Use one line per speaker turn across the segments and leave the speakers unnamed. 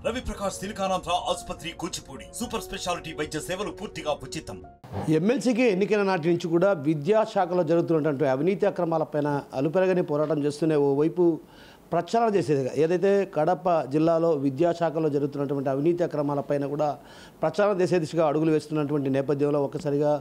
రవి ప్రకాష్ సిలికానాంధ్ర ఆసుపత్రి Kuchipudi super speciality వైద్య సేవలు పూర్తిగా ఉచితం.
ఎమ్మెల్సీకి ఎన్నికైన నాటి నుంచి కూడా విద్యాశాఖలో జరుగుతున్నటువంటి అవినీతి అక్రమాలపైన అలుపెరగని పోరాటం చేస్తూనే ఓవైపు ప్రచారం చేసేది ఏదైతే కడప జిల్లాలో విద్యాశాఖలో జరుగుతున్నటువంటి అవినీతి అక్రమాలపైన కూడా ప్రచారం చేసే దిశగా అడుగులు వేస్తున్నటువంటి నేపథ్యంలో ఒక్కసారిగా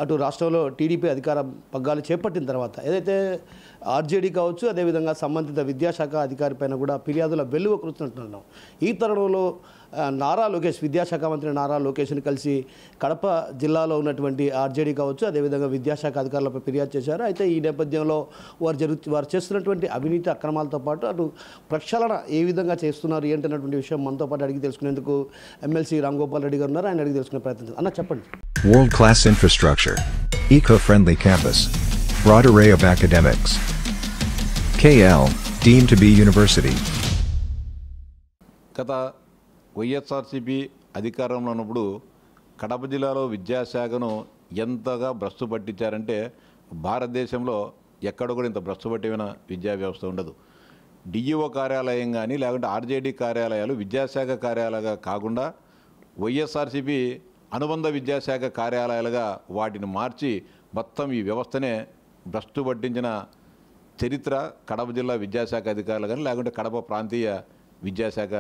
అటు రాష్ట్రంలో టీడీపీ అధికార పగ్గాలు చేపట్టిన తర్వాత ఏదైతే ఆర్జేడీ కావచ్చు అదేవిధంగా సంబంధిత విద్యాశాఖ అధికారి పైన కూడా ఫిర్యాదుల వెల్లువ కురుస్తున్నట్టున్నాం. ఈ తరుణంలో నారా లోకేష్ విద్యాశాఖ మంత్రి నారా లోకేష్ని కలిసి కడప జిల్లాలో ఉన్నటువంటి ఆర్జేడీ కావచ్చు అదేవిధంగా విద్యాశాఖ అధికారులపై ఫిర్యాదు చేశారు. అయితే ఈ నేపథ్యంలో వారు చేస్తున్నటువంటి అవినీతి అక్రమాలతో పాటు అటు ప్రక్షాళన ఏ విధంగా చేస్తున్నారు ఏంటన్నటువంటి విషయం మనతో పాటు అడిగి తెలుసుకునేందుకు ఎమ్మెల్సీ రామ్ గోపాల్ రెడ్డి గారు ఉన్నారు. ఆయన అడిగి తెలుసుకునే ప్రయత్నం అన్న చెప్పండి.
World class infrastructure, eco-friendly campus, broad array of academics. KL deemed to be university.
గత వైఎస్ఆర్సీపీ అధికారంలో ఉన్నప్పుడు కడప జిల్లాలో విద్యాశాఖను ఎంతగా భ్రష్టు పట్టించారంటే భారతదేశంలో ఎక్కడ కూడా ఇంత భ్రష్టు పట్టిన విద్యా వ్యవస్థ ఉండదు. డిఈఓ కార్యాలయం కానీ లేకుంటే ఆర్జేడీ కార్యాలయాలు విద్యాశాఖ కార్యాలయాలుగా కాకుండా వైఎస్ఆర్సీపీ అనుబంధ విద్యాశాఖ కార్యాలయాలుగా వాటిని మార్చి మొత్తం ఈ వ్యవస్థనే భ్రష్టు పట్టించిన చరిత్ర కడప జిల్లా విద్యాశాఖ అధికారులు కానీ లేకుంటే కడప ప్రాంతీయ విద్యాశాఖ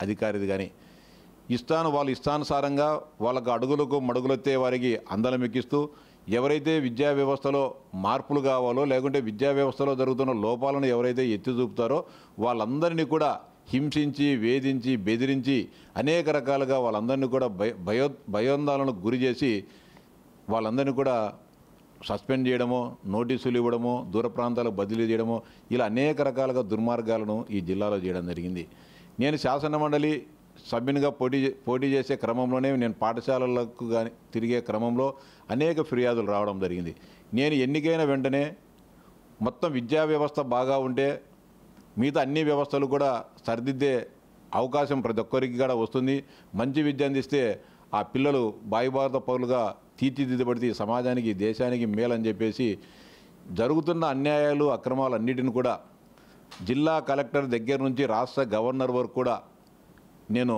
అధికారిది కానీ వాళ్ళు ఇష్టానుసారంగా వాళ్ళకు అడుగులకు మడుగులెత్తే వారికి అందలం ఎక్కిస్తూ ఎవరైతే విద్యా వ్యవస్థలో మార్పులు కావాలో లేకుంటే విద్యా వ్యవస్థలో జరుగుతున్న లోపాలను ఎవరైతే ఎత్తి చూపుతారో వాళ్ళందరినీ కూడా హింసించి వేధించి బెదిరించి అనేక రకాలుగా వాళ్ళందరినీ కూడా భయోందోళనకు గురి చేసి వాళ్ళందరినీ కూడా సస్పెండ్ చేయడమో నోటీసులు ఇవ్వడమో దూర ప్రాంతాలకు బదిలీ చేయడమో ఇలా అనేక రకాలుగా దుర్మార్గాలను ఈ జిల్లాలో చేయడం జరిగింది. నేను శాసనమండలి సభ్యునిగా పోటీ చేసే క్రమంలోనే నేను పాఠశాలలకు కానీ తిరిగే క్రమంలో అనేక ఫిర్యాదులు రావడం జరిగింది. నేను ఎన్నికైన వెంటనే మొత్తం విద్యా వ్యవస్థ బాగా ఉంటే మిగతా అన్ని వ్యవస్థలు కూడా సరిదిద్దే అవకాశం ప్రతి ఒక్కరికి కూడా వస్తుంది. మంచి విద్య అందిస్తే ఆ పిల్లలు భారత పౌరులుగా తీర్చిదిద్దబడితే సమాజానికి దేశానికి మేలని చెప్పేసి జరుగుతున్న అన్యాయాలు అక్రమాలు అన్నిటిని కూడా జిల్లా కలెక్టర్ దగ్గర నుంచి రాష్ట్ర గవర్నర్ వరకు కూడా నేను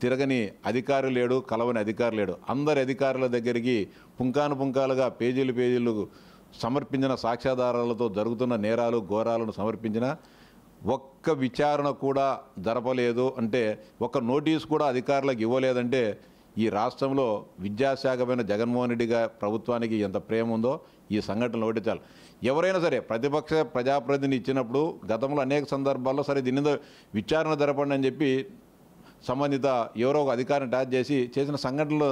తిరగని అధికారి లేడు, కలవని అధికారి లేడు. అందరి అధికారుల దగ్గరికి పుంకాలుగా పేజీలు సమర్పించిన సాక్ష్యాధారాలతో జరుగుతున్న నేరాలు ఘోరాలను సమర్పించిన ఒక్క విచారణ కూడా జరపలేదు అంటే ఒక్క నోటీసు కూడా అధికారులకు ఇవ్వలేదంటే ఈ రాష్ట్రంలో విద్యాశాఖపైన జగన్మోహన్ రెడ్డి గారి ప్రభుత్వానికి ఎంత ప్రేమ ఉందో ఈ సంఘటనలు ఒకటి చాలు. ఎవరైనా సరే ప్రతిపక్ష ప్రజాప్రతినిధి ఇచ్చినప్పుడు గతంలో అనేక సందర్భాల్లో సరే దీని విచారణ జరపండి అని చెప్పి సంబంధిత ఎవరో ఒక అధికారిని ట్యాచ్ చేసిన సంఘటనలు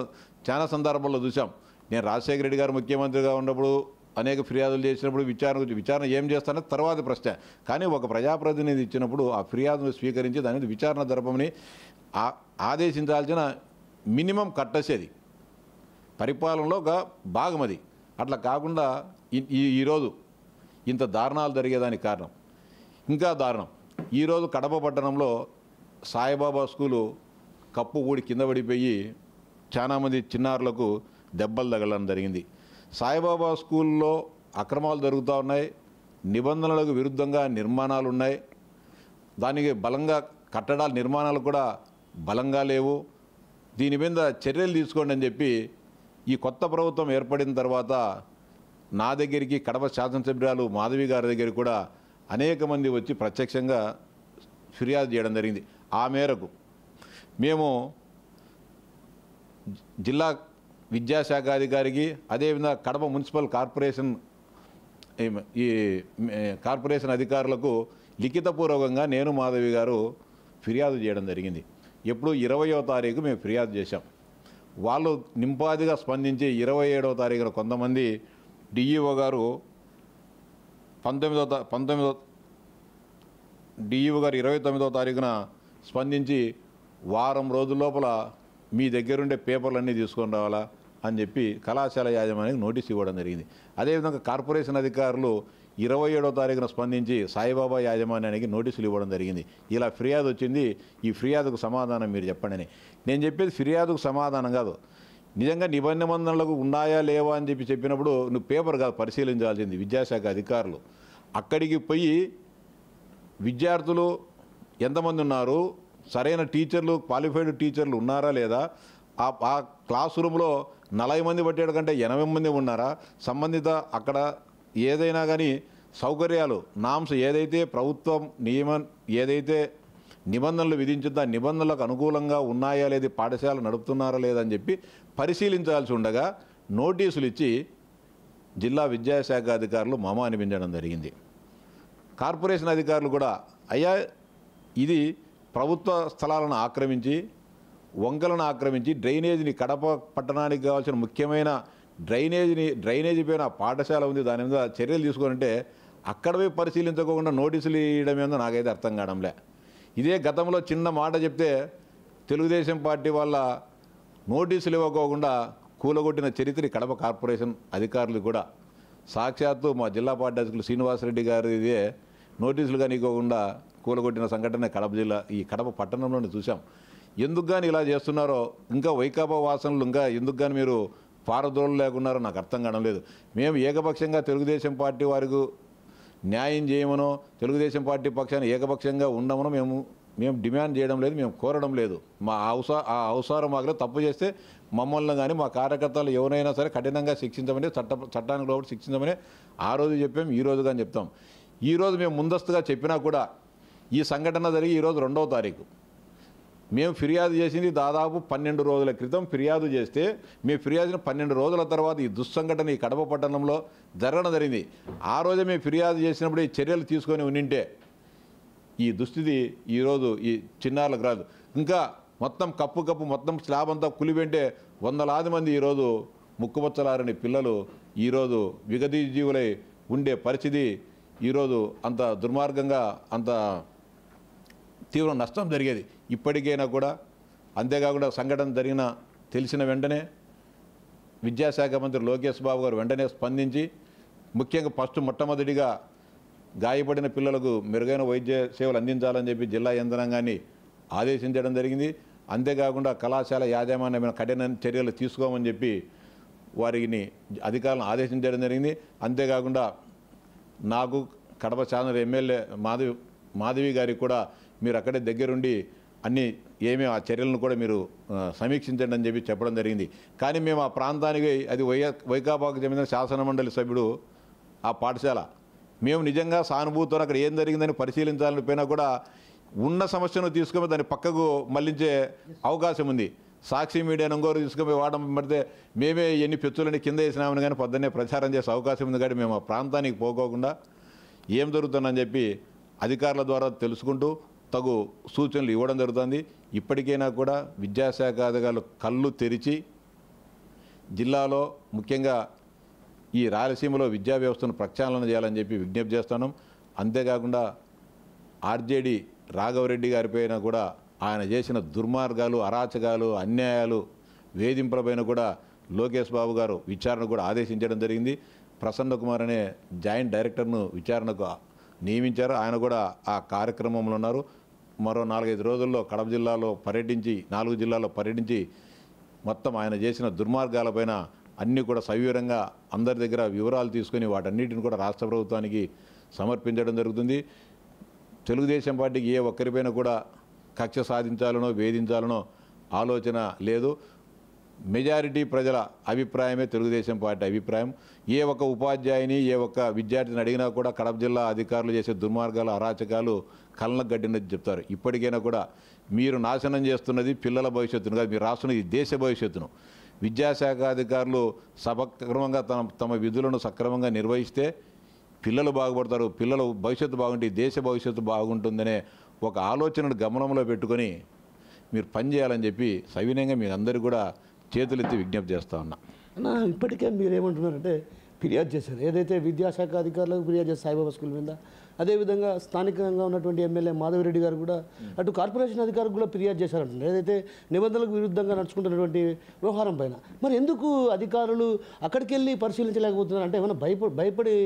చాలా సందర్భాల్లో చూసాం. నేను రాజశేఖర రెడ్డి గారు ముఖ్యమంత్రిగా ఉన్నప్పుడు అనేక ఫిర్యాదులు చేసినప్పుడు విచారణ ఏం చేస్తానో తర్వాత ప్రశ్న. కానీ ఒక ప్రజాప్రతినిధి ఇచ్చినప్పుడు ఆ ఫిర్యాదును స్వీకరించి దాని మీద విచారణ జరపమని ఆదేశించాల్సిన మినిమం కట్టసేది పరిపాలనలో ఒక భాగం అది. అట్లా కాకుండా ఈరోజు ఇంత దారుణాలు జరిగేదానికి కారణం ఇంకా దారుణం. ఈరోజు కడప పట్టణంలో సాయిబాబా స్కూలు కప్పు ఊడి కింద పడిపోయి చాలామంది చిన్నారులకు దెబ్బలు తగలడం జరిగింది. సాయిబాబా స్కూల్లో అక్రమాలు జరుగుతూ ఉన్నాయి, నిబంధనలకు విరుద్ధంగా నిర్మాణాలు ఉన్నాయి, దానికి బలంగా కట్టడాల నిర్మాణాలు కూడా బలంగా లేవు. దీని మీద చర్యలు తీసుకోండి అని చెప్పి ఈ కొత్త ప్రభుత్వం ఏర్పడిన తర్వాత నా దగ్గరికి కడప శాసనసభ్యురాలు మాధవి గారి దగ్గరికి కూడా అనేక మంది వచ్చి ప్రత్యక్షంగా ఫిర్యాదు చేయడం జరిగింది. ఆ మేరకు మేము జిల్లా విద్యాశాఖ అధికారికి అదేవిధంగా కడప మున్సిపల్ కార్పొరేషన్ అధికారులకు లిఖితపూర్వకంగా నేను మాధవి గారు ఫిర్యాదు చేయడం జరిగింది. ఎప్పుడు 20వ తారీఖు మేము ఫిర్యాదు చేశాం. వాళ్ళు నింపాదిగా స్పందించి 27వ తారీఖున కొంతమంది డిఈఓ గారు 29వ తారీఖున స్పందించి వారం రోజుల లోపల మీ దగ్గరుండే పేపర్లన్నీ తీసుకొని రావాలా అని చెప్పి కళాశాల యాజమాన్యానికి నోటీస్ ఇవ్వడం జరిగింది. అదేవిధంగా కార్పొరేషన్ అధికారులు 27వ తారీఖున స్పందించి సాయిబాబా యాజమాన్యానికి నోటీసులు ఇవ్వడం జరిగింది. ఇలా ఫిర్యాదు వచ్చింది, ఈ ఫిర్యాదుకు సమాధానం మీరు చెప్పండి అని. నేను చెప్పేది ఫిర్యాదుకు సమాధానం కాదు, నిజంగా నిబంధనలకు ఉన్నాయా లేవా అని చెప్పినప్పుడు నువ్వు పేపర్ కాదు పరిశీలించాల్సింది విద్యాశాఖ అధికారులు. అక్కడికి పోయి విద్యార్థులు ఎంతమంది ఉన్నారు, సరైన టీచర్లు, క్వాలిఫైడ్ టీచర్లు ఉన్నారా లేదా, ఆ క్లాస్ రూమ్లో 40 మంది పట్టేడు కంటే 80 మంది ఉన్నారా, సంబంధిత అక్కడ ఏదైనా కానీ సౌకర్యాలు నామ్స్ ఏదైతే ప్రభుత్వం ఏదైతే నిబంధనలు విధించిందో ఆ నిబంధనలకు అనుకూలంగా ఉన్నాయా లేదు, పాఠశాల నడుపుతున్నారా లేదని చెప్పి పరిశీలించాల్సి ఉండగా నోటీసులు ఇచ్చి జిల్లా విద్యాశాఖ అధికారులు మమ అనిపించడం జరిగింది. కార్పొరేషన్ అధికారులు కూడా అయ్యా ఇది ప్రభుత్వ స్థలాలను ఆక్రమించి, వంకలను ఆక్రమించి డ్రైనేజీని, కడప పట్టణానికి కావాల్సిన ముఖ్యమైన డ్రైనేజీ పైన పాఠశాల ఉంది, దాని మీద చర్యలు తీసుకోవాలంటే అక్కడ పోయి పరిశీలించకుండా నోటీసులు ఇవ్వడం ఏందో నాకైతే అర్థం కావడంలే. ఇదే గతంలో చిన్న మాట చెప్తే తెలుగుదేశం పార్టీ వాళ్ళ నోటీసులు ఇవ్వకోకుండా కూలగొట్టిన చరిత్ర కడప కార్పొరేషన్ అధికారులు కూడా. సాక్షాత్తు మా జిల్లా పార్టీ అధ్యక్షులు శ్రీనివాసరెడ్డి గారు ఇదే నోటీసులు కానీ ఇవ్వకుండా కూలగొట్టిన సంఘటన కడప పట్టణంలోనే చూసాం. ఎందుకు కానీ ఇలా చేస్తున్నారో, ఇంకా వైకాపా వాసనలు ఇంకా ఎందుకు కానీ మీరు పారదోళలు లేకున్నారో నాకు అర్థం కావడం లేదు. మేము ఏకపక్షంగా తెలుగుదేశం పార్టీ వారికి న్యాయం చేయమనో, తెలుగుదేశం పార్టీ పక్షాన్ని ఏకపక్షంగా ఉండమనో మేము డిమాండ్ చేయడం లేదు, మేము కోరడం లేదు. మా అవసరం మాకు తప్పు చేస్తే మమ్మల్ని కానీ మా కార్యకర్తలు ఎవరైనా సరే కఠినంగా శిక్షించమని, చట్టానికి లోబడి శిక్షించమని ఆ రోజు చెప్పాం, ఈ రోజు కానీ చెప్తాం. ఈరోజు మేము ముందస్తుగా చెప్పినా కూడా ఈ సంఘటన జరిగి ఈరోజు 2వ తారీఖు. మేము ఫిర్యాదు చేసింది దాదాపు 12 రోజుల క్రితం ఫిర్యాదు చేస్తే, మేము ఫిర్యాదు చేసిన 12 రోజుల తర్వాత ఈ దుస్సంఘటన ఈ కడప పట్టణంలో జరగడం జరిగింది. ఆ రోజే మేము ఫిర్యాదు చేసినప్పుడు ఈ చర్యలు తీసుకొని ఉండింటే ఈ దుస్థితి ఈరోజు ఈ చిన్నారులకు రాదు. ఇంకా మొత్తం కప్పు మొత్తం స్లాబ్ అంతా కులిపెంటే వందలాది మంది ఈరోజు ముక్కుపచ్చలారని పిల్లలు ఈరోజు విగతి జీవులై ఉండే పరిస్థితి ఈరోజు అంత దుర్మార్గంగా, అంత తీవ్ర నష్టం జరిగేది. ఇప్పటికైనా కూడా అంతేకాకుండా సంఘటన తెలిసిన వెంటనే విద్యాశాఖ మంత్రి లోకేష్ బాబు గారు వెంటనే స్పందించి ముఖ్యంగా మొట్టమొదటిగా గాయపడిన పిల్లలకు మెరుగైన వైద్య సేవలు అందించాలని చెప్పి జిల్లా యంత్రాంగాన్ని ఆదేశించడం జరిగింది. అంతేకాకుండా కళాశాల యాజమాన్యమైన కఠిన చర్యలు తీసుకోమని చెప్పి వారిని అధికారులను ఆదేశించడం జరిగింది. అంతేకాకుండా నాకు కడప ఛానల్ ఎమ్మెల్యే మాధవి గారికి కూడా మీరు అక్కడే దగ్గరుండి ఏమేమి ఆ చర్యలను కూడా మీరు సమీక్షించండి అని చెప్పి చెప్పడం జరిగింది. కానీ మేము ఆ ప్రాంతానికి, అది వైకాపాకు చెందిన శాసనమండలి సభ్యుడు ఆ పాఠశాల, మేము నిజంగా సానుభూతితో అక్కడ ఏం జరిగిందని పరిశీలించాలని పోయినా కూడా ఉన్న సమస్యను తీసుకొని దాన్ని పక్కకు మళ్లించే అవకాశం ఉంది. సాక్షి మీడియా నంగోరు తీసుకుపోయి వాడడం పడితే మేమే ఎన్ని పెచ్చులని కింద వేసినామని కానీ పొద్దున్నే ప్రచారం చేసే అవకాశం ఉంది. కానీ మేము ఆ ప్రాంతానికి పోకోకుండా ఏం జరుగుతుందని చెప్పి అధికారుల ద్వారా తెలుసుకుంటూ తగు సూచనలు ఇవ్వడం జరుగుతుంది. ఇప్పటికైనా కూడా విద్యాశాఖ అధికారులు కళ్ళు తెరిచి జిల్లాలో ముఖ్యంగా ఈ రాయలసీమలో విద్యా వ్యవస్థను ప్రక్షాళన చేయాలని చెప్పి విజ్ఞప్తి చేస్తున్నాం. అంతేకాకుండా ఆర్జేడీ రాఘవరెడ్డి గారిపైన కూడా ఆయన చేసిన దుర్మార్గాలు, అరాచకాలు, అన్యాయాలు, వేధింపులపైన కూడా లోకేష్ బాబు గారు విచారణ కూడా ఆదేశించడం జరిగింది. ప్రసన్న కుమార్ అనే జాయింట్ డైరెక్టర్ను విచారణకు నియమించారు. ఆయన కూడా ఆ కార్యక్రమంలో ఉన్నారు. మరో 4-5 రోజుల్లో కడప జిల్లాలో పర్యటించి 4 జిల్లాల్లో పర్యటించి మొత్తం ఆయన చేసిన దుర్మార్గాలపైన అన్నీ కూడా సవివరంగా అందరి దగ్గర వివరాలు తీసుకొని వాటన్నిటిని కూడా రాష్ట్ర ప్రభుత్వానికి సమర్పించడం జరుగుతుంది. తెలుగుదేశం పార్టీకి ఏ ఒక్కరిపైన కూడా కక్ష సాధించాలనో వేధించాలనో ఆలోచన లేదు. మెజారిటీ ప్రజల అభిప్రాయమే తెలుగుదేశం పార్టీ అభిప్రాయం. ఏ ఒక్క ఉపాధ్యాయుని, ఏ ఒక్క విద్యార్థిని అడిగినా కూడా కడప జిల్లా అధికారులు చేసే దుర్మార్గాలు, అరాచకాలు కళ్ళకు గడ్డినది చెప్తారు. ఇప్పటికైనా కూడా మీరు నాశనం చేస్తున్నది పిల్లల భవిష్యత్తును కాదు, మీరు రాస్తున్నది దేశ భవిష్యత్తును. విద్యాశాఖ అధికారులు సక్రమంగా తమ విధులను సక్రమంగా నిర్వహిస్తే పిల్లలు బాగుపడతారు, పిల్లల భవిష్యత్తు బాగుంటే దేశ భవిష్యత్తు బాగుంటుందనే ఒక ఆలోచనను గమనంలో పెట్టుకొని మీరు పనిచేయాలని చెప్పి సవినయంగా మీ అందరూ కూడా చేతులెత్తి విజ్ఞప్తి చేస్తూ ఉన్నా.
అన్న, ఇప్పటికే మీరేమంటున్నారంటే ఫిర్యాదు చేశారు, ఏదైతే విద్యాశాఖ అధికారులకు ఫిర్యాదు చేశారు సాయిబాబా స్కూల్ మీద, అదేవిధంగా స్థానికంగా ఉన్నటువంటి ఎమ్మెల్యే మాధవిరెడ్డి గారు కూడా అటు కార్పొరేషన్ అధికారులకు కూడా ఫిర్యాదు చేశారంటున్నారు, ఏదైతే నిబంధనలకు విరుద్ధంగా నడుచుకుంటున్నటువంటి వ్యవహారం పైన. మరి ఎందుకు అధికారులు అక్కడికి వెళ్ళి పరిశీలించలేకపోతున్నారు? అంటే ఏమైనా భయపడి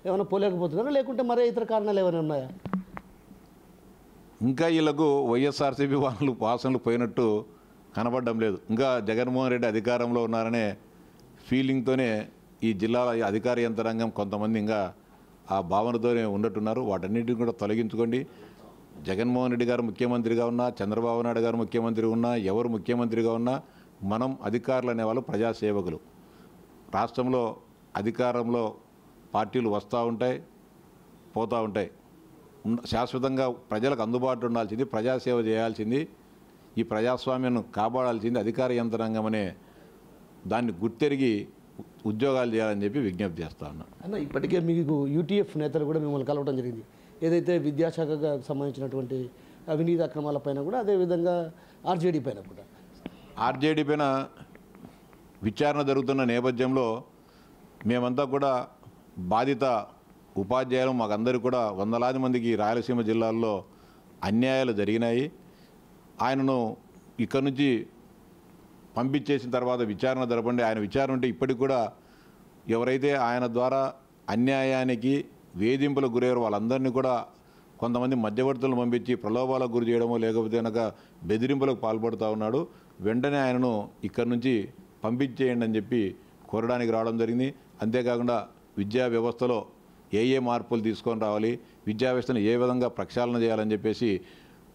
ఏమైనా పోలేకపోతున్నారా, లేకుంటే మరే ఇతర కారణాలు ఏమైనా ఉన్నాయా?
ఇంకా వీళ్ళకు వైఎస్ఆర్సీపీ వాసనలు పోయినట్టు కనపడడం లేదు. ఇంకా జగన్మోహన్ రెడ్డి అధికారంలో ఉన్నారనే ఫీలింగ్తోనే ఈ జిల్లాల అధికార యంత్రాంగం కొంతమంది ఇంకా ఆ భావనతోనే ఉన్నట్టున్నారు. వాటన్నిటిని కూడా తొలగించుకోండి. జగన్మోహన్ రెడ్డి గారు ముఖ్యమంత్రిగా ఉన్నా, చంద్రబాబు నాయుడు గారు ముఖ్యమంత్రి ఉన్నా, ఎవరు ముఖ్యమంత్రిగా ఉన్నా మనం అధికారులు అనేవాళ్ళు ప్రజాసేవకులు. రాష్ట్రంలో అధికారంలో పార్టీలు వస్తూ ఉంటాయి, పోతూ ఉంటాయి. శాశ్వతంగా ప్రజలకు అందుబాటులో ఉండాల్సింది, ప్రజాసేవ చేయాల్సింది, ఈ ప్రజాస్వామ్యాన్ని కాపాడాల్సింది అధికార యంత్రాంగం అనే దాన్ని గుర్తెరిగి ఉద్యోగాలు చేయాలని చెప్పి విజ్ఞప్తి చేస్తా ఉన్నాను.
అన్న, ఇప్పటికే మీకు యూటీఎఫ్ నేతలు కూడా మిమ్మల్ని కలవడం జరిగింది. ఏదైతే విద్యాశాఖకు సంబంధించినటువంటి అవినీతి అక్రమాలపైన కూడా, అదేవిధంగా ఆర్జేడీ పైన కూడా.
ఆర్జేడీ పైన విచారణ జరుగుతున్న నేపథ్యంలో మేమంతా కూడా బాధిత ఉపాధ్యాయులు, మాకందరికీ కూడా వందలాది మందికి రాయలసీమ జిల్లాల్లో అన్యాయాలు జరిగినాయి. ఆయనను ఇక్కడి నుంచి పంపించేసిన తర్వాత విచారణ జరపండి. ఆయన విచారణ ఉంటే ఇప్పటికి కూడా ఎవరైతే ఆయన ద్వారా అన్యాయానికి వేధింపులకు గురయ్యారో వాళ్ళందరినీ కూడా కొంతమంది మధ్యవర్తులను పంపించి ప్రలోభాలకు గురి చేయడమో లేకపోతే కనుక బెదిరింపులకు పాల్పడుతూ ఉన్నాడు. వెంటనే ఆయనను ఇక్కడి నుంచి పంపించేయండి అని చెప్పి కోరడానికి రావడం జరిగింది. అంతేకాకుండా విద్యా వ్యవస్థలో ఏ మార్పులు తీసుకొని రావాలి, విద్యా వ్యవస్థను ఏ విధంగా ప్రక్షాళన చేయాలని చెప్పేసి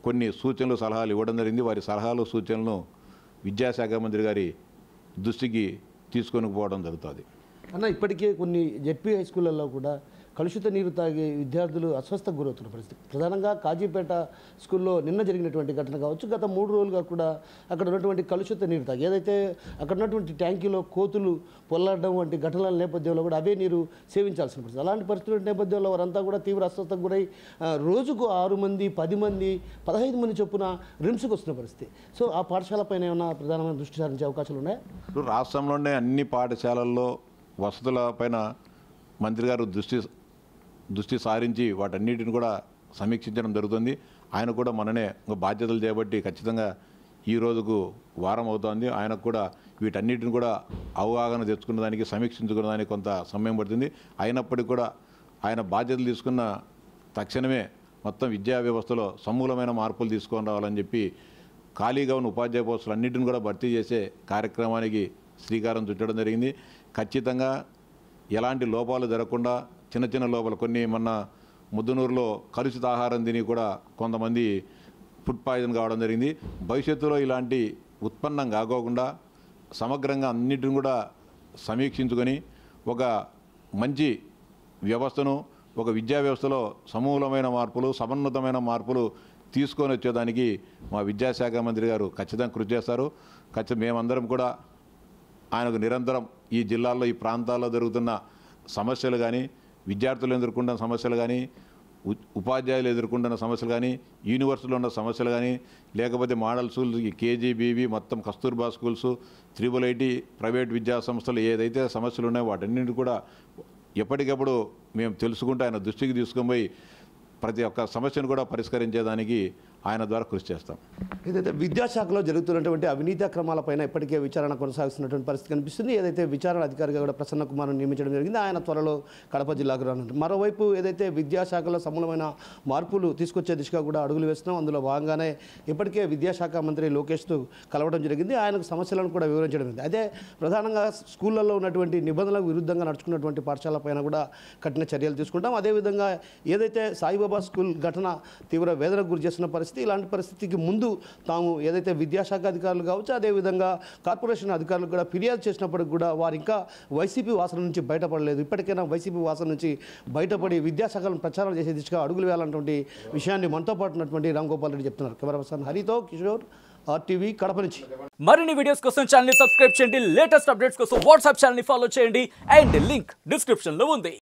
కొన్ని సూచనలు సలహాలు ఇవ్వడం జరిగింది. వారి సలహాలు సూచనలను విద్యాశాఖ మంత్రి గారి దృష్టికి తీసుకొని పోవడం జరుగుతుంది.
అన్న, ఇప్పటికే కొన్ని జెడ్పీ హై స్కూళ్ళల్లో కూడా కలుషిత నీరు తాగి విద్యార్థులు అస్వస్థకు గురవుతున్న పరిస్థితి. ప్రధానంగా కాజీపేట స్కూల్లో నిన్న జరిగినటువంటి ఘటన కావచ్చు, గత 3 రోజులుగా కూడా అక్కడ ఉన్నటువంటి కలుషిత నీరు తాగి, ఏదైతే అక్కడ ఉన్నటువంటి ట్యాంకీలో కోతులు పొల్లాడడం వంటి ఘటనల నేపథ్యంలో కూడా అవే నీరు సేవించాల్సిన పరిస్థితి. అలాంటి పరిస్థితుల నేపథ్యంలో వారంతా కూడా తీవ్ర అస్వస్థకు గురై రోజుకు 6 మంది, 10 మంది, 15 మంది చొప్పున రిమ్స్కి వస్తున్న పరిస్థితి. సో ఆ పాఠశాల పైన ఏమైనా ప్రధానమైన దృష్టి సారించే అవకాశాలు ఉన్నాయా?
ఇప్పుడు రాష్ట్రంలోనే అన్ని పాఠశాలల్లో వసతుల పైన మంత్రి గారు దృష్టి సారించి వాటన్నిటిని కూడా సమీక్షించడం జరుగుతుంది. ఆయన కూడా మననే బాధ్యతలు చేపట్టి ఖచ్చితంగా ఈ రోజుకు వారం అవుతోంది. ఆయనకు కూడా వీటన్నిటిని కూడా అవగాహన తెచ్చుకున్న దానికి, సమీక్షించుకున్న దానికి కొంత సమయం పడుతుంది. అయినప్పటికీ కూడా ఆయన బాధ్యతలు తీసుకున్న తక్షణమే మొత్తం విద్యా వ్యవస్థలో సమూలమైన మార్పులు తీసుకొని రావాలని చెప్పి ఖాళీగా ఉన్న ఉపాధ్యాయ పోస్టులు అన్నింటిని కూడా భర్తీ చేసే కార్యక్రమానికి శ్రీకారం చుట్టడం జరిగింది. ఖచ్చితంగా ఎలాంటి లోపాలు జరగకుండా చిన్న చిన్న లోపాలు కొన్ని మొన్న ముద్దనూరులో కలుషిత ఆహారం తిని కూడా కొంతమంది ఫుడ్ పాయిజన్ కావడం జరిగింది. భవిష్యత్తులో ఇలాంటి ఉత్పన్నం కాకోకుండా సమగ్రంగా అన్నిటిని కూడా సమీక్షించుకొని ఒక మంచి వ్యవస్థను, ఒక విద్యా వ్యవస్థలో సమూలమైన మార్పులు, సమన్వితమైన మార్పులు తీసుకొని వచ్చేదానికి మా విద్యాశాఖ మంత్రి గారు ఖచ్చితంగా కృషి చేస్తారు. మేమందరం కూడా ఆయనకు నిరంతరం ఈ జిల్లాల్లో, ఈ ప్రాంతాల్లో జరుగుతున్న సమస్యలు కానీ, విద్యార్థులు ఎదుర్కొంటున్న సమస్యలు కానీ, ఉపాధ్యాయులు ఎదుర్కొంటున్న సమస్యలు కానీ, యూనివర్సిటీలో ఉన్న సమస్యలు కానీ, లేకపోతే మోడల్ స్కూల్స్, కేజీబీవీ మొత్తం కస్తూర్బా స్కూల్స్, IIIT ప్రైవేట్ విద్యా సంస్థలు ఏదైతే సమస్యలు ఉన్నాయో వాటన్నింటినీ కూడా ఎప్పటికప్పుడు మేము తెలుసుకుంటూ ఆయన దృష్టికి తీసుకొని పోయి ప్రతి ఒక్క సమస్యను కూడా పరిష్కరించేదానికి ఆయన ద్వారా కృషి చేస్తాం.
ఏదైతే విద్యాశాఖలో జరుగుతున్నటువంటి అవినీతి అక్రమాలపైన ఇప్పటికే విచారణ కొనసాగిస్తున్నటువంటి పరిస్థితి కనిపిస్తుంది. ఏదైతే విచారణ అధికారిగా కూడా ప్రసన్న కుమార్ను నియమించడం జరిగింది, ఆయన త్వరలో కడప జిల్లాకు రానున్నారు. మరోవైపు ఏదైతే విద్యాశాఖలో సమూలమైన మార్పులు తీసుకొచ్చే దిశగా కూడా అడుగులు వేస్తున్నాం. అందులో భాగంగానే ఇప్పటికే విద్యాశాఖ మంత్రి లోకేష్తో కలవడం జరిగింది. ఆయనకు సమస్యలను కూడా వివరించడం జరిగింది. అదే ప్రధానంగా స్కూళ్ళల్లో ఉన్నటువంటి నిబంధనలకు విరుద్ధంగా నడుచుకున్నటువంటి పాఠశాలపైన కూడా కఠిన చర్యలు తీసుకుంటాం. అదేవిధంగా ఏదైతే సాయిబాబా స్కూల్ ఘటన తీవ్ర వేదనకు గురి చేస్తున్న పరిస్థితి, ఇలాంటి పరిస్థితికి ముందు తాము ఏదైతే విద్యాశాఖ అధికారులు కావచ్చు, అదేవిధంగా కార్పొరేషన్ అధికారులు కూడా ఫిర్యాదు చేసినప్పటికి కూడా వారు ఇంకా వైసీపీ వాసన నుంచి బయటపడలేదు. ఇప్పటికైనా వైసీపీ వాసన నుంచి బయటపడి విద్యాశాఖలను ప్రచారం చేసే దిశగా అడుగులు వేయాలన్నటువంటి విషయాన్ని మనతో పాటు ఉన్నటువంటి రామ్ గోపాల్ రెడ్డి చెప్తున్నారు. కెమెరా పర్సన్ హరితో కిషోర్, RTV కడప నుంచి.
మరిన్ని వీడియోస్ కోసం ఛానల్ ని సబ్స్క్రైబ్ చేయండి, లేటెస్ట్ అప్డేట్స్ కోసం వాట్సాప్ ఛానల్ ని ఫాలో చేయండి, అండ్ లింక్ డిస్క్రిప్షన్ లో ఉంది.